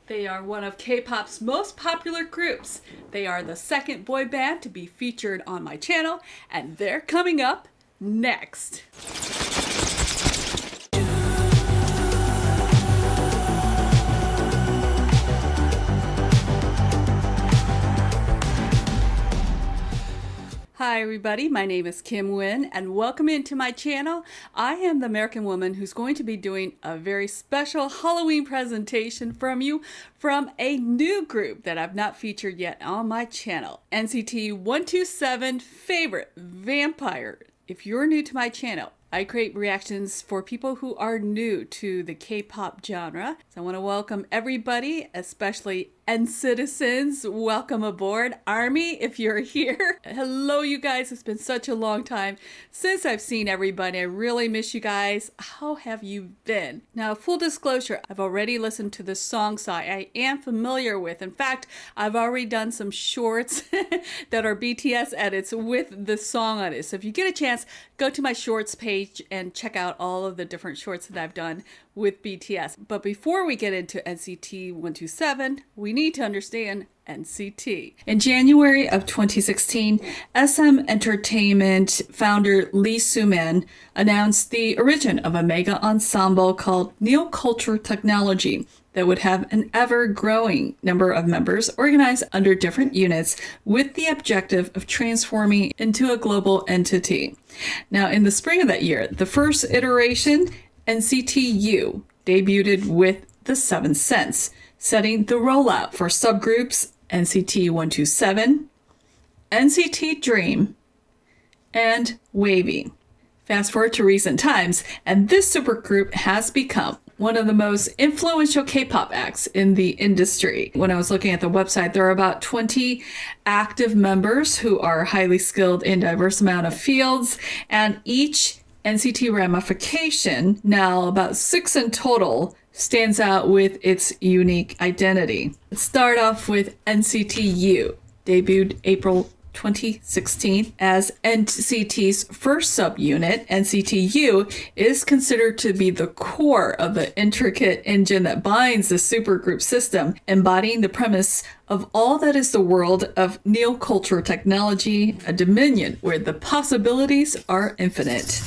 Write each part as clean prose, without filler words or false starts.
They are one of K-pop's most popular groups. They are the second boy band to be featured on my channel, and they're coming up next. Hi everybody, my name is Kim Wynn and welcome into my channel. I am the American woman who's going to be doing a very special Halloween presentation from a new group that I've not featured yet on my channel. NCT 127 Favorite Vampire. If you're new to my channel, I create reactions for people who are new to the K-pop genre. So I want to welcome everybody, especially citizens. Welcome aboard. Army, if you're here. Hello, you guys. It's been such a long time since I've seen everybody. I really miss you guys. How have you been? Now, full disclosure, I've already listened to this song, so I am familiar with. In fact, I've already done some shorts that are BTS edits with the song on it. So if you get a chance, go to my shorts page and check out all of the different shorts that I've done with BTS. But before we get into NCT 127, we need to understand NCT. In January of 2016, SM Entertainment founder Lee Soo-man announced the origin of a mega ensemble called Neo-Culture Technology that would have an ever-growing number of members organized under different units with the objective of transforming into a global entity. Now, in the spring of that year, the first iteration, NCT U, debuted with The Seventh Sense, setting the rollout for subgroups NCT 127, NCT Dream, and Wavy. Fast forward to recent times, and this supergroup has become one of the most influential K-pop acts in the industry. When I was looking at the website, there are about 20 active members who are highly skilled in diverse amount of fields, and each NCT ramification, now about 6 in total, stands out with its unique identity. Let's start off with NCT U, debuted April 2016 as NCT's first subunit. NCT U is considered to be the core of the intricate engine that binds the supergroup system, embodying the premise of all that is the world of neo-culture technology, a dominion where the possibilities are infinite.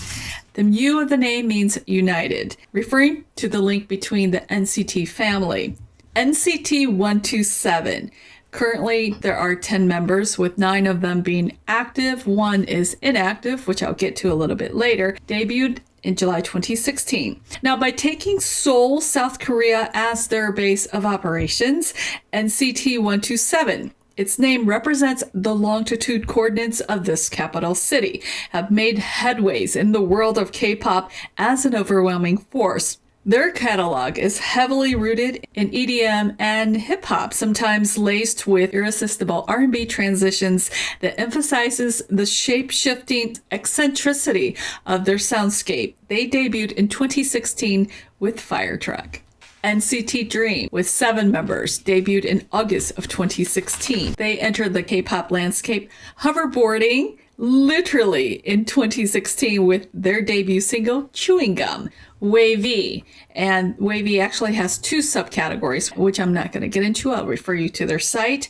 The U of the name means united, referring to the link between the NCT family. NCT 127. Currently, there are 10 members, with 9 of them being active. 1 is inactive, which I'll get to a little bit later. Debuted in July 2016. Now, by taking Seoul, South Korea as their base of operations, NCT 127, its name represents the longitude coordinates of this capital city, have made headways in the world of K-pop as an overwhelming force. Their catalog is heavily rooted in EDM and hip-hop, sometimes laced with irresistible R&B transitions that emphasizes the shape-shifting eccentricity of their soundscape. They debuted in 2016 with Fire Truck. NCT Dream, with 7 members, debuted in August of 2016. They entered the K-pop landscape hoverboarding literally in 2016 with their debut single, Chewing Gum. Wavy, and Wavy actually has 2 subcategories, which I'm not going to get into. I'll refer you to their site.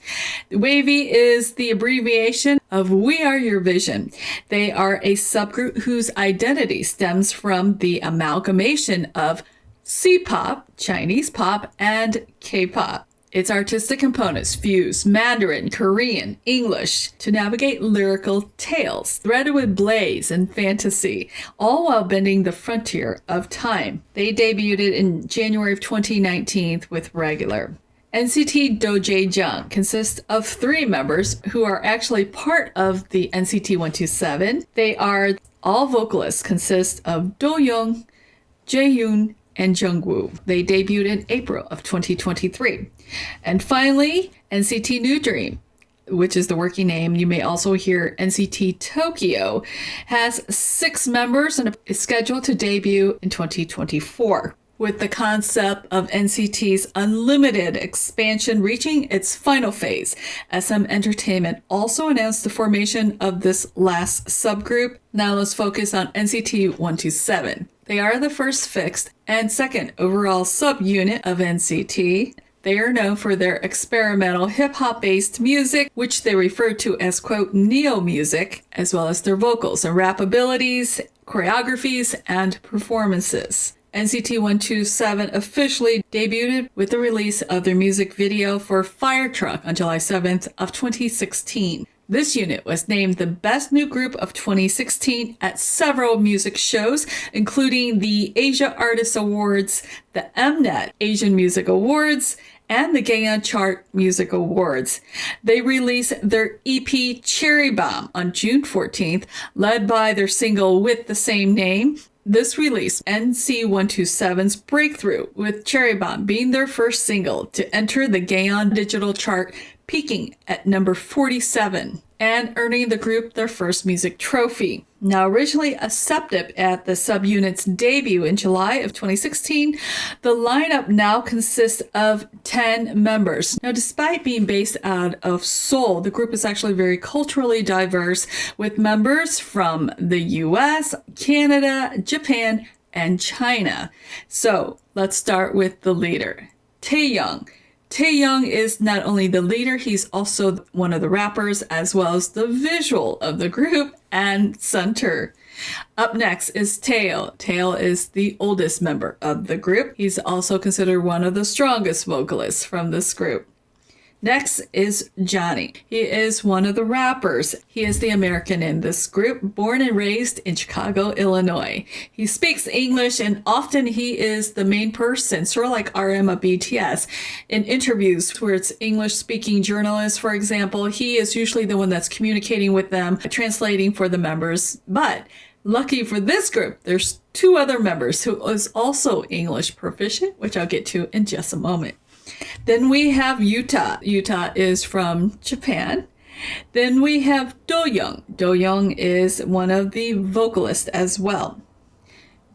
Wavy is the abbreviation of We Are Your Vision. They are a subgroup whose identity stems from the amalgamation of C-pop, Chinese pop, and K-pop. Its artistic components fuse Mandarin, Korean, English to navigate lyrical tales, threaded with blaze and fantasy, all while bending the frontier of time. They debuted in January of 2019 with Regular. NCT Dojaejang consists of 3 members who are actually part of the NCT 127. They are all vocalists, consist of Do-young, Jaehyun, and Jungwoo. They debuted in April of 2023. And finally, NCT New Dream, which is the working name. You may also hear NCT Tokyo, has 6 members and is scheduled to debut in 2024. With the concept of NCT's unlimited expansion reaching its final phase, SM Entertainment also announced the formation of this last subgroup. Now let's focus on NCT 127. They are the first fixed and second overall subunit of NCT. They are known for their experimental hip-hop based music, which they refer to as, quote, neo music, as well as their vocals and rap abilities, choreographies, and performances. NCT 127 officially debuted with the release of their music video for Fire Truck on July 7th of 2016. This unit was named the Best New Group of 2016 at several music shows, including the Asia Artist Awards, the Mnet Asian Music Awards, and the Gaon Chart Music Awards. They released their EP Cherry Bomb on June 14th, led by their single with the same name. This release, NC127's breakthrough, with Cherry Bomb being their first single to enter the Gaon Digital Chart, peaking at number 47 and earning the group their first music trophy. Now, originally accepted at the subunit's debut in July of 2016, the lineup now consists of 10 members. Now, despite being based out of Seoul, the group is actually very culturally diverse, with members from the US, Canada, Japan, and China. So let's start with the leader, Taeyoung. Taeyoung is not only the leader, he's also one of the rappers, as well as the visual of the group and center. Up next is Tae. Tae is the oldest member of the group. He's also considered one of the strongest vocalists from this group. Next is Johnny. He is one of the rappers. He is the American in this group, born and raised in Chicago, Illinois. He speaks English, and often he is the main person, sort of like RM of BTS. In interviews where it's English-speaking journalists, for example, he is usually the one that's communicating with them, translating for the members. But lucky for this group, there's two other members who is also English proficient, which I'll get to in just a moment. Then we have Yuta. Yuta is from Japan. Then we have Do-young. Do-young is one of the vocalists as well.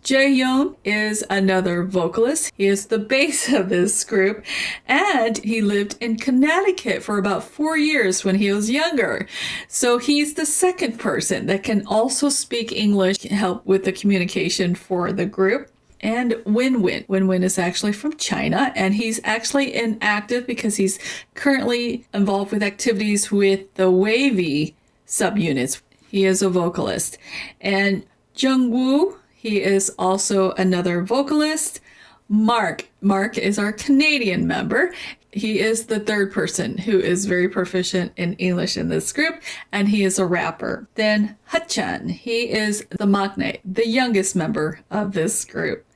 Jae-yoon is another vocalist. He is the bass of this group, and he lived in Connecticut for about 4 years when he was younger. So he's the second person that can also speak English, help with the communication for the group. And Winwin. Winwin is actually from China, and he's actually inactive because he's currently involved with activities with the Wavy subunits. He is a vocalist. And Jungwoo, he is also another vocalist. Mark is our Canadian member. He is the third person who is very proficient in English in this group, and he is a rapper. Then Hachan, he is the maknae, the youngest member of this group.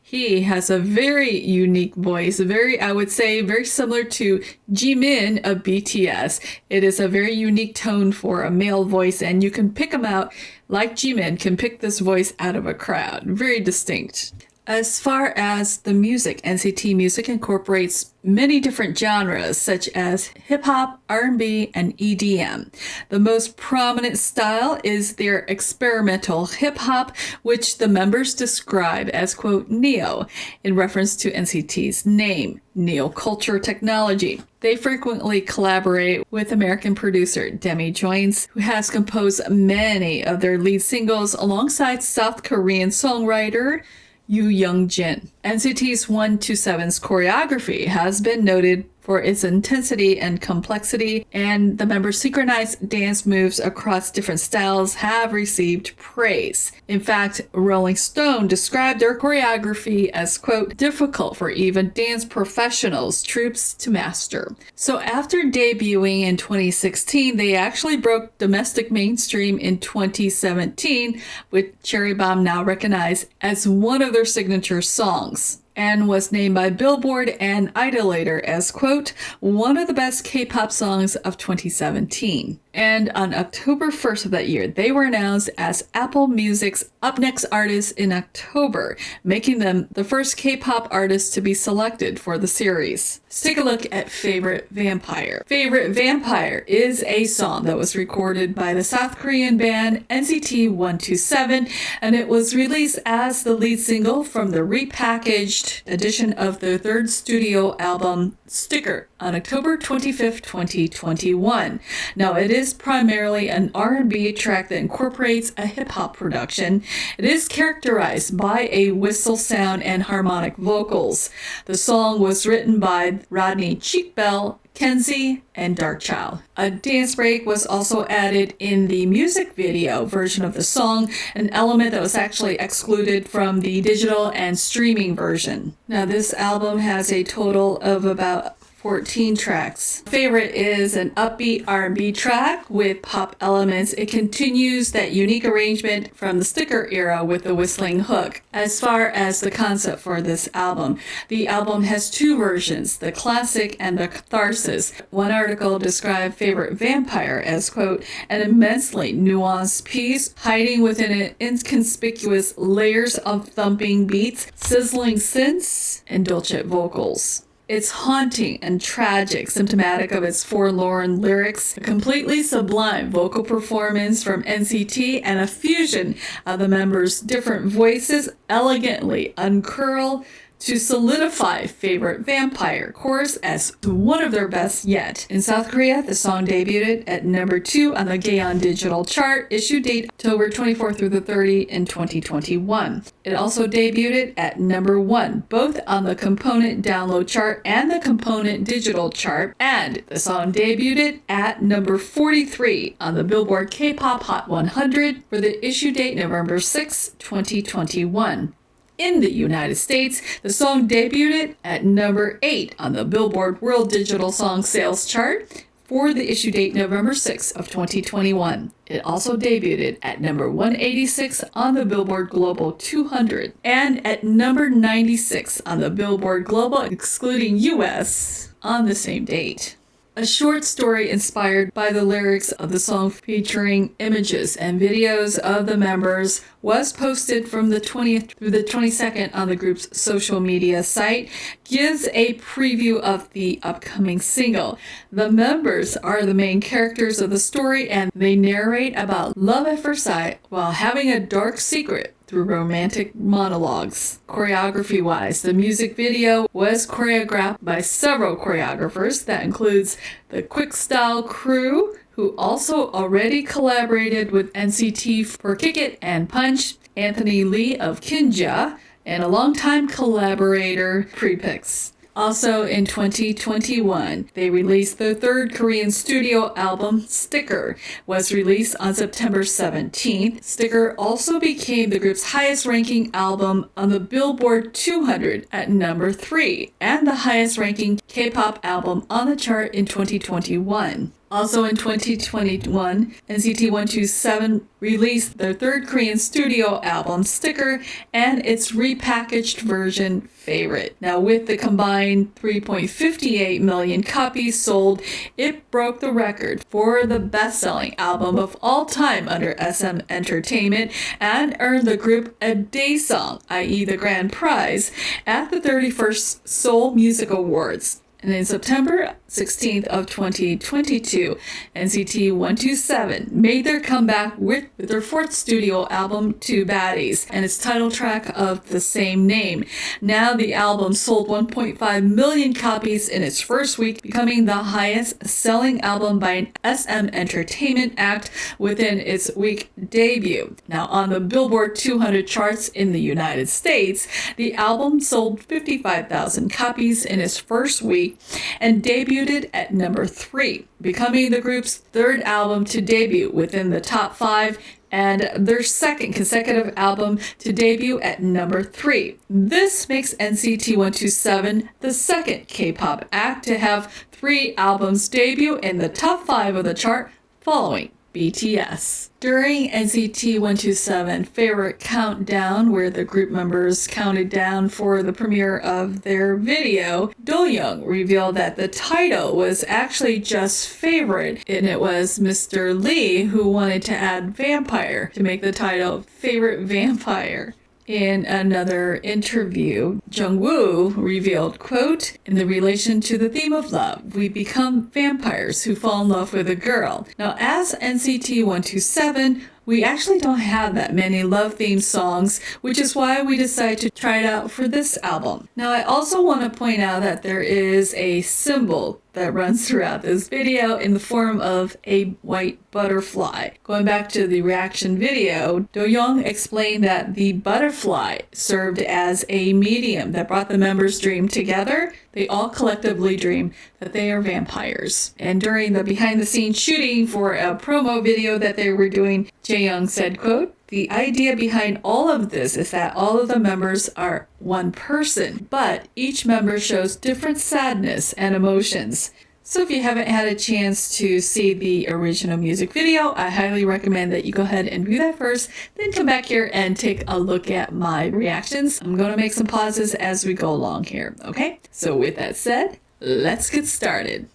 He has a very unique voice, I would say, very similar to Jimin of BTS. It is a very unique tone for a male voice, and you can pick him out like Jimin can pick this voice out of a crowd. Very distinct. As far as the music, NCT music incorporates many different genres such as hip-hop, R&B, and EDM. The most prominent style is their experimental hip-hop, which the members describe as, quote, neo, in reference to NCT's name, Neo Culture Technology. They frequently collaborate with American producer Demi Jones, who has composed many of their lead singles alongside South Korean songwriter Yoo Young-jin. NCT's 127's choreography has been noted for its intensity and complexity, and the members' synchronized dance moves across different styles have received praise. In fact, Rolling Stone described their choreography as, quote, difficult for even dance professionals, troops to master. So after debuting in 2016, they actually broke domestic mainstream in 2017, with Cherry Bomb now recognized as one of their signature songs, and was named by Billboard and Idolator as, quote, one of the best K-pop songs of 2017. And on October 1st of that year, they were announced as Apple Music's Up Next artist in October, making them the first K-pop artists to be selected for the series. Let's take a look at Favorite Vampire. Favorite Vampire is a song that was recorded by the South Korean band NCT 127, and it was released as the lead single from the repackaged edition of their third studio album, Sticker, on October 25th, 2021. Now, it is is primarily an R&B track that incorporates a hip-hop production. It is characterized by a whistle sound and harmonic vocals. The song was written by Rodney Cheekbell, Kenzie, and Darkchild. A dance break was also added in the music video version of the song, an element that was actually excluded from the digital and streaming version. Now, this album has a total of about 14 tracks. Favorite is an upbeat R&B track with pop elements. It continues that unique arrangement from the Sticker era with the whistling hook. As far as the concept for this album, the album has two versions, the classic and the catharsis. One article described Favorite Vampire as, quote, an immensely nuanced piece hiding within it inconspicuous layers of thumping beats, sizzling synths, and dulcet vocals. It's haunting and tragic, symptomatic of its forlorn lyrics, a completely sublime vocal performance from NCT, and a fusion of the members' different voices elegantly uncurl to solidify Favorite Vampire chorus as one of their best yet. In South Korea, the song debuted at number 2 on the Gaon Digital Chart, issue date October 24 through the 30 in 2021. It also debuted at number 1, both on the Component Download Chart and the Component Digital Chart, and the song debuted at number 43 on the Billboard K-Pop Hot 100 for the issue date November 6, 2021. In the United States, the song debuted at number 8 on the Billboard World Digital Song Sales Chart for the issue date November 6 of 2021. It also debuted at number 186 on the Billboard Global 200 and at number 96 on the Billboard Global excluding US on the same date. A short story inspired by the lyrics of the song featuring images and videos of the members was posted from the 20th through the 22nd on the group's social media site, gives a preview of the upcoming single. The members are the main characters of the story and they narrate about love at first sight while having a dark secret through romantic monologues. Choreography-wise, the music video was choreographed by several choreographers. That includes the Quick Style crew, who also already collaborated with NCT for Kick It and Punch, Anthony Lee of Kinja, and a longtime collaborator, Prepix. Also in 2021, they released their third Korean studio album, Sticker, was released on September 17th. Sticker also became the group's highest ranking album on the Billboard 200 at number 3, and the highest ranking K-pop album on the chart in 2021. Also in 2021, NCT 127 released their third Korean studio album, Sticker, and its repackaged version, Favorite. Now, with the combined 3.58 million copies sold, it broke the record for the best-selling album of all time under SM Entertainment and earned the group a Day Song, i.e. the grand prize, at the 31st Seoul Music Awards. And in September 16th of 2022, NCT 127 made their comeback with their fourth studio album, Two Baddies, and its title track of the same name. Now the album sold 1.5 million copies in its first week, becoming the highest selling album by an SM Entertainment act within its week debut. Now on the Billboard 200 charts in the United States, the album sold 55,000 copies in its first week and debuted at number 3, becoming the group's third album to debut within the top 5 and their second consecutive album to debut at number 3. This makes NCT 127 the second K-pop act to have 3 albums debut in the top 5 of the chart, following BTS. During NCT 127 Favorite Countdown, where the group members counted down for the premiere of their video, Do-young revealed that the title was actually just Favorite, and it was Mr. Lee who wanted to add Vampire to make the title Favorite Vampire. In another interview, Jungwoo revealed, quote, in the relation to the theme of love, we become vampires who fall in love with a girl. Now, as NCT 127, we actually don't have that many love-themed songs, which is why we decided to try it out for this album. Now, I also want to point out that there is a symbol that runs throughout this video in the form of a white butterfly. Going back to the reaction video, Do-young explained that the butterfly served as a medium that brought the members' dream together. They all collectively dream that they are vampires. And during the behind-the-scenes shooting for a promo video that they were doing, Jae-young said, quote, "The idea behind all of this is that all of the members are one person, but each member shows different sadness and emotions." So if you haven't had a chance to see the original music video, I highly recommend that you go ahead and view that first, then come back here and take a look at my reactions. I'm going to make some pauses as we go along here, okay? So with that said, let's get started.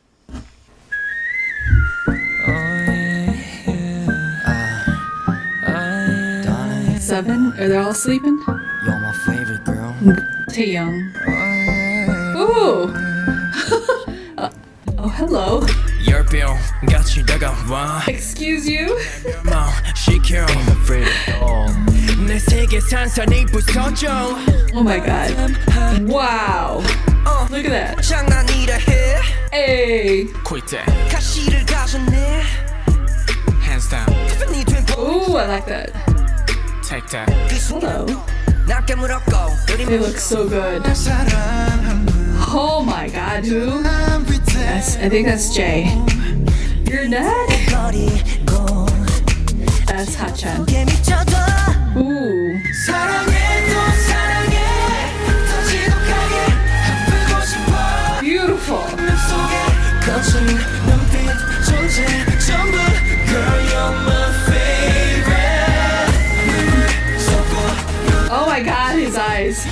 Seven? Are they all sleeping? You're my favorite girl. Taeyoung. Ooh! Oh, hello. Excuse you? Oh my god. Wow. Look at that. Hey. Ooh, I like that. Hello. They look so good. Oh my god, who? I think that's Jay. Your neck? That's Hachan. Ooh. Beautiful. Oh my god, his eyes.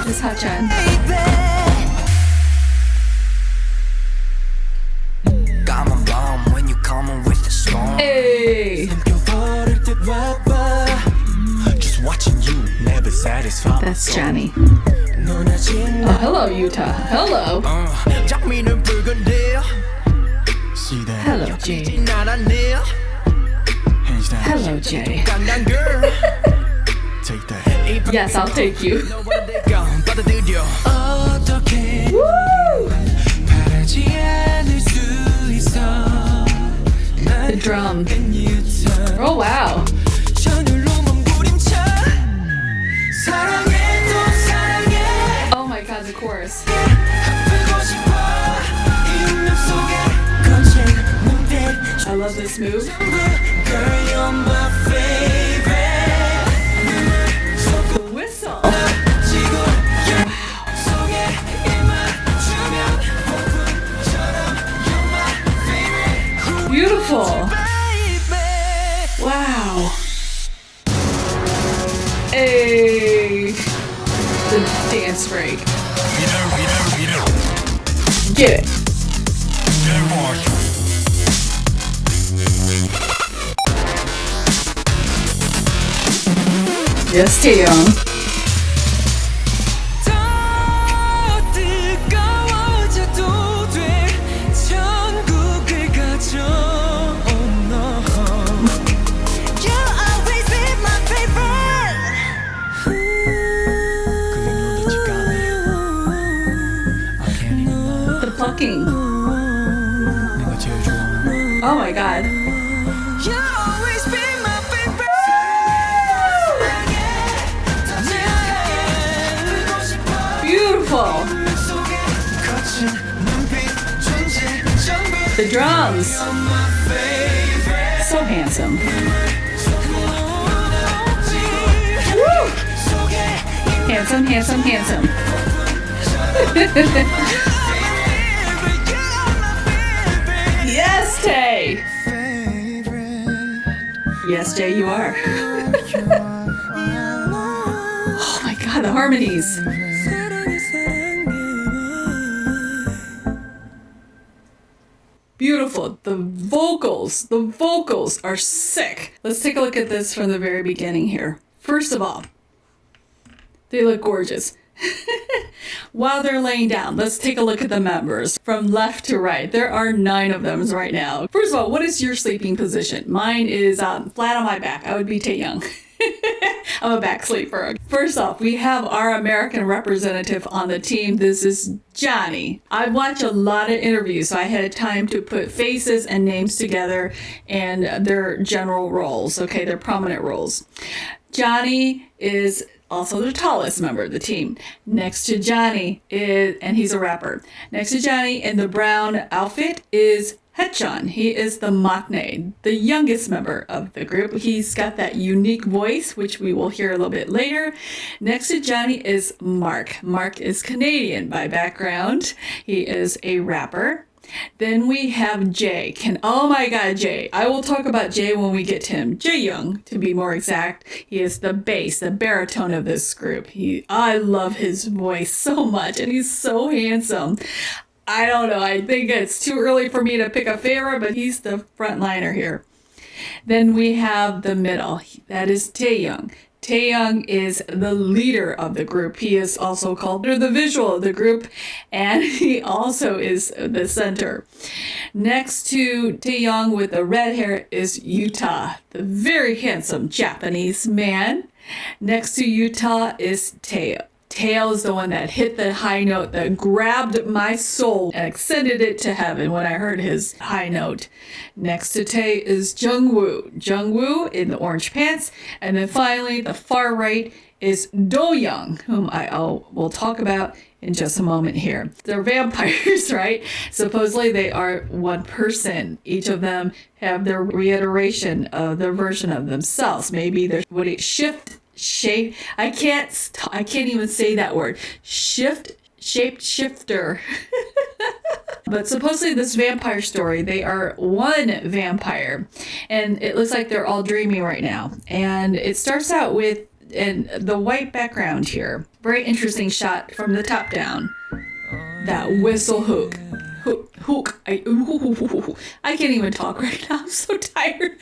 This Hachan. Hey. That's Johnny. Oh, hello, Utah. Hello. Hello, Jay. Hello, Jay. Yes, I'll take you. Woo! The drum. Oh, wow. Oh my god, the chorus. I love this move. The whistle. Wow. Beautiful. Wow. Hey. The dance break. Get it. Yes, Taeyoung. The plucking. Oh my god. Beautiful. The drums. So handsome. Woo! Handsome, handsome, handsome. Yes, Tay. Yes, Jay, you are. Oh my god, the harmonies. Beautiful. The vocals are sick. Let's take a look at this from the very beginning here. First of all, they look gorgeous. While they're laying down, let's take a look at the members from left to right. There are 9 of them right now. First of all, what is your sleeping position? Mine is flat on my back. I would be Taeyoung. I'm a back sleeper. First off, we have our American representative on the team. This is Johnny. I've watched a lot of interviews, so I had time to put faces and names together and their general roles, okay, their prominent roles. Johnny is also the tallest member of the team. Next to Johnny and he's a rapper. Next to Johnny in the brown outfit is Haechan. He is the maknae, the youngest member of the group. He's got that unique voice, which we will hear a little bit later. Next to Johnny is Mark. Mark is Canadian by background. He is a rapper. Then we have Jay. Oh my God, Jay. I will talk about Jay when we get to him. Jaeyoung, to be more exact. He is the bass, the baritone of this group. I love his voice so much, and he's so handsome. I don't know. I think it's too early for me to pick a favorite, but he's the frontliner here. Then we have the middle. That is Taeyoung. Taeyoung is the leader of the group. He is also called the visual of the group, and he also is the center. Next to Taeyoung with the red hair is Yuta, the very handsome Japanese man. Next to Yuta is Tae. Tae is the one that hit the high note that grabbed my soul and extended it to heaven when I heard his high note. Next to Tae is Jungwoo. Jungwoo in the orange pants. And then finally, the far right is Do-young, whom I will talk about in just a moment here. They're vampires, right? Supposedly they are one person. Each of them have their reiteration of their version of themselves. Maybe they're shape. I can't even say that word. Shapeshifter. But supposedly this vampire story, they are one vampire, and it looks like they're all dreaming right now. And it starts out with the white background here. Very interesting shot from the top down. That whistle hook. I can't even talk right now. I'm so tired.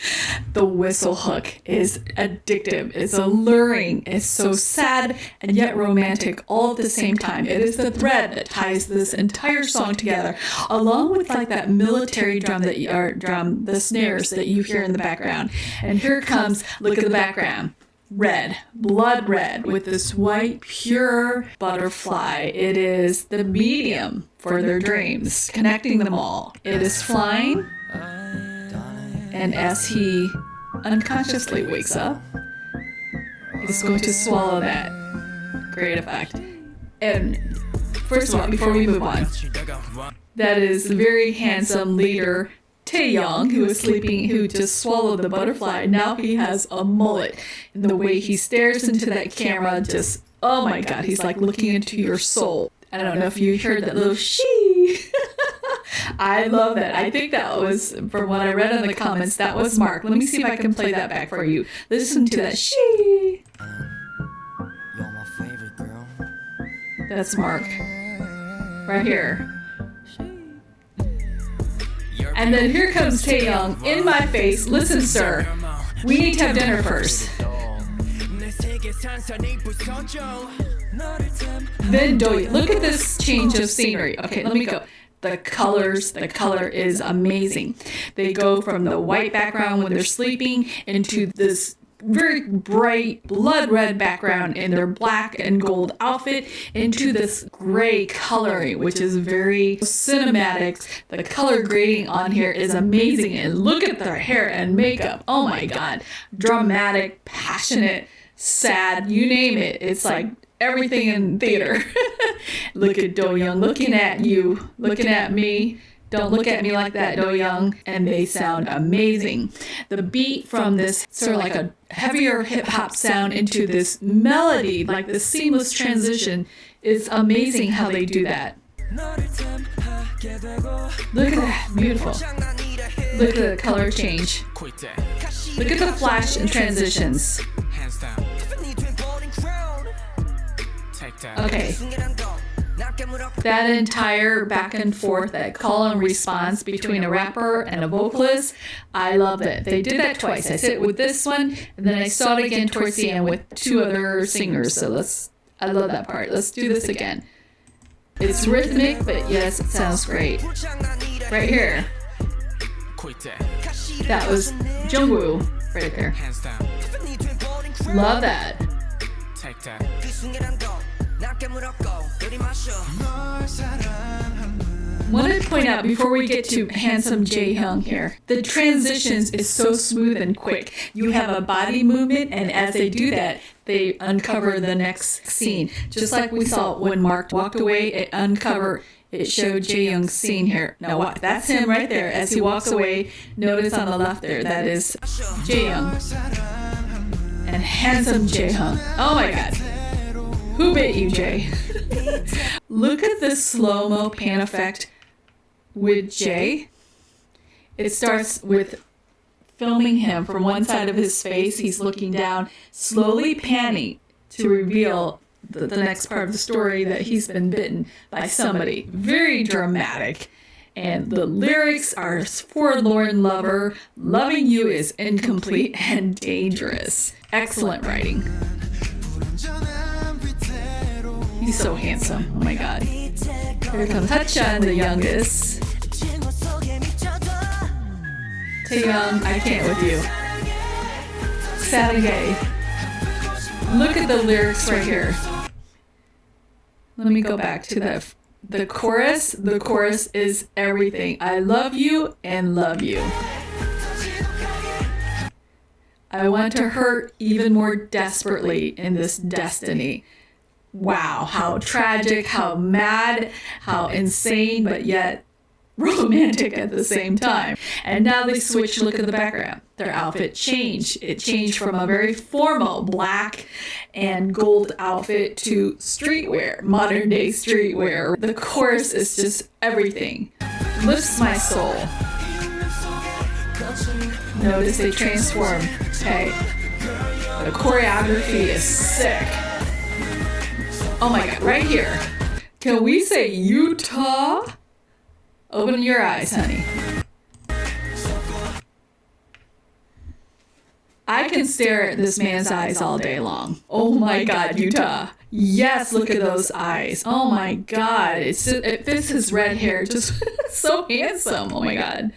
The whistle hook is addictive. It's alluring. It's so sad and yet romantic all at the same time. It is the thread that ties this entire song together, along with like that military drum the snares that you hear in the background. And here comes, look at the background. Red, blood red, with this white, pure butterfly. It is the medium for their dreams, connecting them all. It is flying, and as he unconsciously wakes up, he's going to swallow that. Great effect. And first of all, before we move on, that is the very handsome leader, Taeyoung, who is sleeping, who just swallowed the butterfly. Now he has a mullet. And the way he stares into that camera, just, oh my God, he's like looking into your soul. I don't know if you heard that little shee. I love that. I think that was, from what I read in the comments, that was Mark. Let me see if I can play that back for you. Listen to that shee. You're my favorite girl. That's Mark. Right here. And then here comes Taeyoung in my face. Listen, sir, we need to have dinner first. Then Do-young. Look at this change of scenery. Okay, let me go. The color is amazing. They go from the white background when they're sleeping into this very bright blood red background in their black and gold outfit into this gray coloring, which is very cinematic. The color grading on here is amazing, and look at their hair and makeup. Oh my God. Dramatic, passionate, sad, you name it. It's like everything in theater. Look at Do-young looking at you, looking at me. Don't look at me like that, Do-young. And they sound amazing. The beat from this sort of like a heavier hip hop sound into this melody, like this seamless transition, is amazing how they do that. Look at that, beautiful. Look at the color change. Look at the flash and transitions. Okay. That entire back and forth, that call and response between a rapper and a vocalist, I love it. They did that twice. I said it with this one, and then I saw it again towards the end with 2 other singers. So I love that part. Let's do this again. It's rhythmic, but yes, it sounds great. Right here. That was Jungwoo right there. Love that. Want to point out before we get to handsome Jaehyung here, the transitions is so smooth and quick. You have a body movement, and as they do that, they uncover the next scene. Just like we saw when Mark walked away, it showed Jaehyung's scene here. Now that's him right there as he walks away. Notice on the left there, that is Jaehyung. And handsome Jaehyung. Oh my god. Who bit you, Jay? Look at the slow-mo pan effect with Jay. It starts with filming him from one side of his face. He's looking down, slowly panning to reveal the next part of the story that he's been bitten by somebody. Very dramatic. And the lyrics are forlorn lover, loving you is incomplete and dangerous. Excellent writing. He's so handsome. Oh my god. Here comes Hachan, the youngest. Taeyong, I can't with you. Sad and gay. Look at the lyrics right here. Let me go back to the chorus. The chorus is everything. I love you and love you. I want to hurt even more desperately in this destiny. Wow, how tragic, how mad, how insane, but yet romantic at the same time. And now they switch, look at the background. Their outfit changed. It changed from a very formal black and gold outfit to streetwear, modern day streetwear. The chorus is just everything. Lifts my soul. Notice they transform. Okay. The choreography is sick. Oh my god, right here. Can we say Utah? Open your eyes, honey. I can stare at this man's eyes all day long. Oh my god, Utah. Yes, look at those eyes. Oh my god. It fits his red hair just so handsome. Oh my god.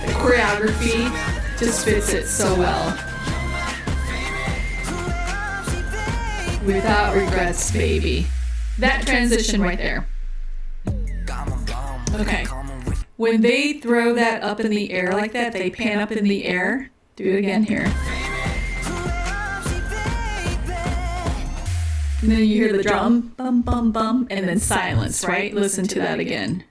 The choreography just fits it so well. Without regrets, baby. That transition right there. Okay. When they throw that up in the air like that, they pan up in the air. Do it again here. And then you hear the drum, bum, bum, bum, and then silence, right? Listen to that again.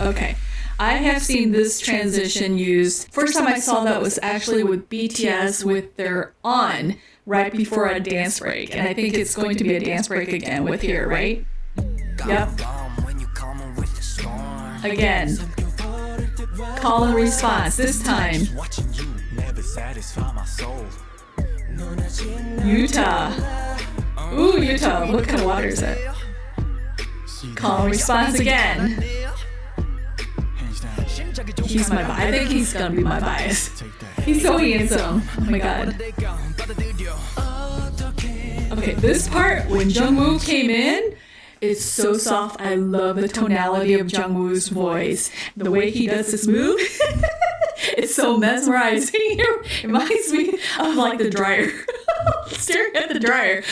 Okay. I have seen this transition used. First time I saw that was actually with BTS with their On right before a dance break. And I think it's going to be a dance break again with here, right? Yep. Again. Call and response. This time. Utah. Ooh, Utah. What kind of water is that? Call and response again. He's my bias. I think he's gonna be my bias. He's so handsome. Oh my god. Okay, this part when Jungwoo came in, it's so soft. I love the tonality of Jungwoo's voice. The way he does this move, it's so mesmerizing. It reminds me of like the dryer. Staring at the dryer.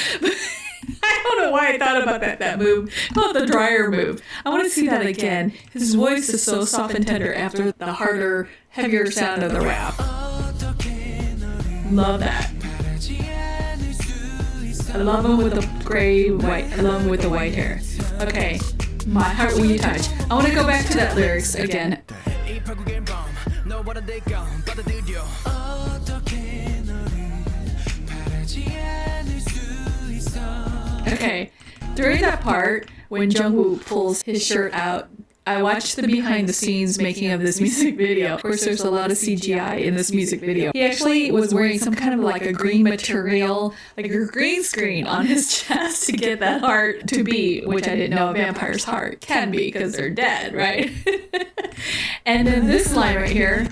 I don't know why I thought about that move. About the dryer move. I want to see that again. His voice is so soft and tender after the harder, heavier sound of the rap. Love that. I love him with the gray, white. I love him with the white hair. Okay. My heart will you touch. I want to go back to that lyrics again. Okay, during that part, when Jungwoo pulls his shirt out, I watched the behind the scenes making of this music video. Of course, there's a lot of CGI in this music video. He actually was wearing some kind of like a green material, like a green screen on his chest to get that heart to beat, which I didn't know a vampire's heart can be because they're dead, right? And then this line right here,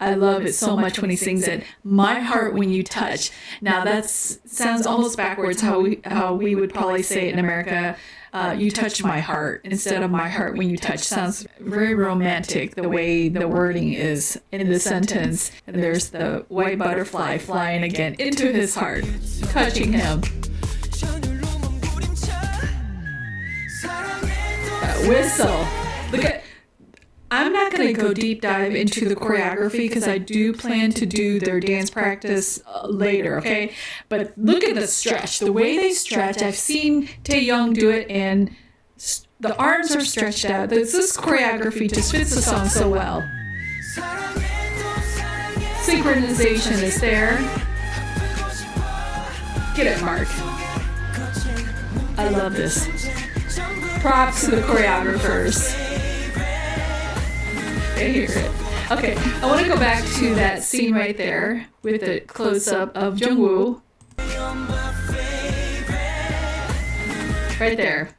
I love it so much when he sings it, "My heart when you touch." Now that sounds almost backwards how we would probably say it in America. You touch my heart instead of my heart when you touch. Sounds very romantic the way the wording is in the sentence. And there's the white butterfly flying again into his heart, touching him. That whistle. Look at. I'm not going to go deep dive into the choreography because I do plan to do their dance practice later, okay? But look at the stretch. The way they stretch, I've seen Taeyoung do it, and the arms are stretched out. This choreography just fits the song so well. Synchronization is there. Get it, Mark. I love this. Props to the choreographers. I hear it. Okay, I want to go back to that scene right there with the close-up of Jungwoo. Right there.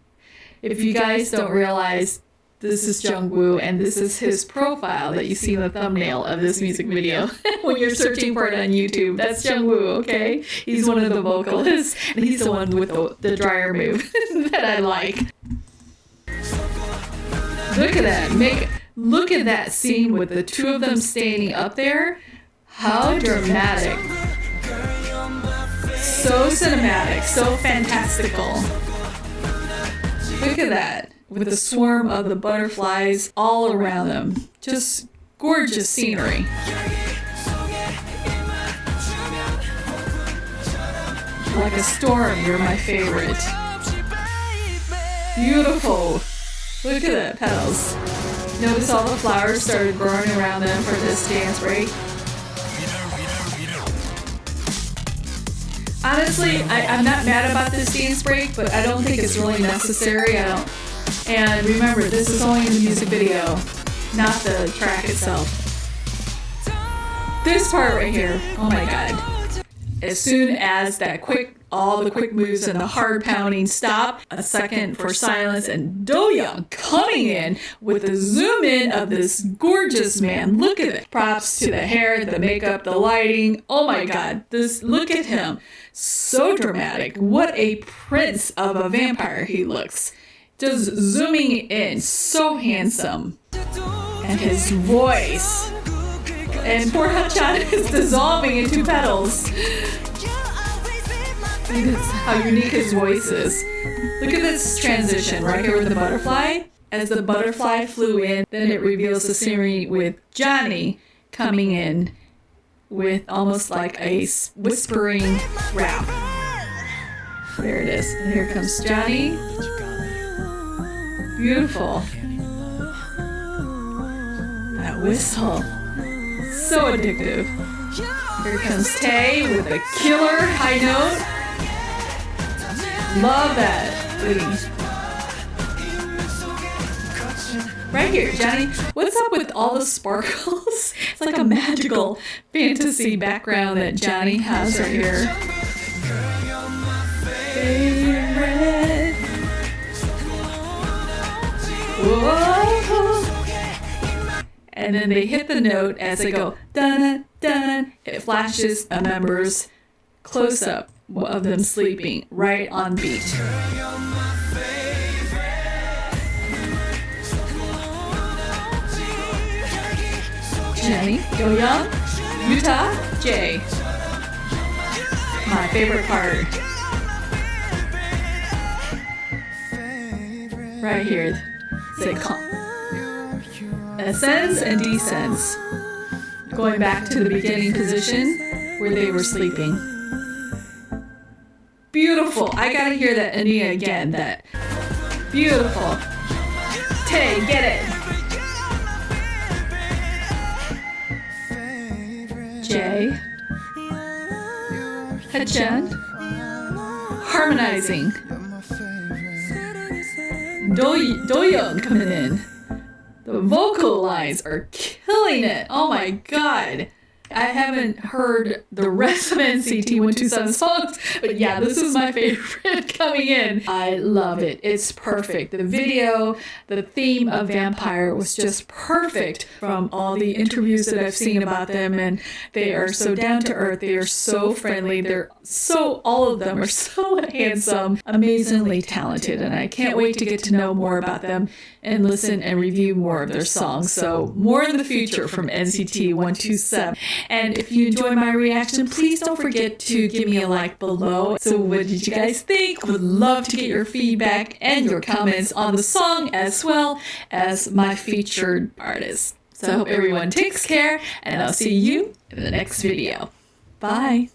If you guys don't realize, this is Jungwoo, and this is his profile that you see in the thumbnail of this music video. When you're searching for it on YouTube, that's Jungwoo, okay? He's one of the vocalists, and he's the one with the dryer move that I like. Look at that. Look at that scene with the two of them standing up there. How dramatic. So cinematic, so fantastical. Look at that. With the swarm of the butterflies all around them. Just gorgeous scenery. Like a storm, you're my favorite. Beautiful. Look at that, petals. Notice all the flowers started growing around them for this dance break. Honestly, I'm not mad about this dance break, but I don't think it's really necessary. And remember, this is only in the music video, not the track itself. This part right here, oh my god. As soon as all the quick moves and the hard pounding stop, a second for silence, and Do-young coming in with the zoom in of this gorgeous man. Look at it. Props to the hair, the makeup, the lighting. Oh my god, look at him. So dramatic. What a prince of a vampire he looks. Just zooming in, so handsome. And his voice. And poor Hachan is dissolving into petals. Look at how unique his voice is. Look at this transition right here with the butterfly. As the butterfly flew in, then it reveals the scenery with Johnny coming in with almost like a whispering rap. There it is. And here comes Johnny. Beautiful. That whistle. So addictive. Here comes Tae with a killer high note. Love that. Please. Right here, Johnny. What's up with all the sparkles? It's like a magical fantasy background that Johnny has right here. Favorite. Whoa. And then they hit the note as they go dun dun. It flashes a member's close up of them sleeping right on beat. Jenny, Do-young, Yuta, Jay. My favorite part. Right here. They ascends and descends. Going back to the beginning position where they were sleeping. Beautiful. I gotta hear that Ania again. That beautiful. Tay, get it. Jay. Hachan. Harmonizing. Do-young coming in. vocal lines are killing it. Oh my God. I haven't heard the rest of NCT 127 songs, but yeah, this is my favorite coming in. I love it. It's perfect. The video, the theme of Vampire was just perfect from all the interviews that I've seen about them, and they are so down to earth. They are so friendly. All of them are so handsome, amazingly talented, and I can't wait to get to know more about them and listen and review more of their songs. So more in the future from NCT 127. And if you enjoy my reaction, please don't forget to give me a like below. So what did you guys think? Would love to get your feedback and your comments on the song as well as my featured artist. So I hope everyone takes care, and I'll see you in the next video. Bye.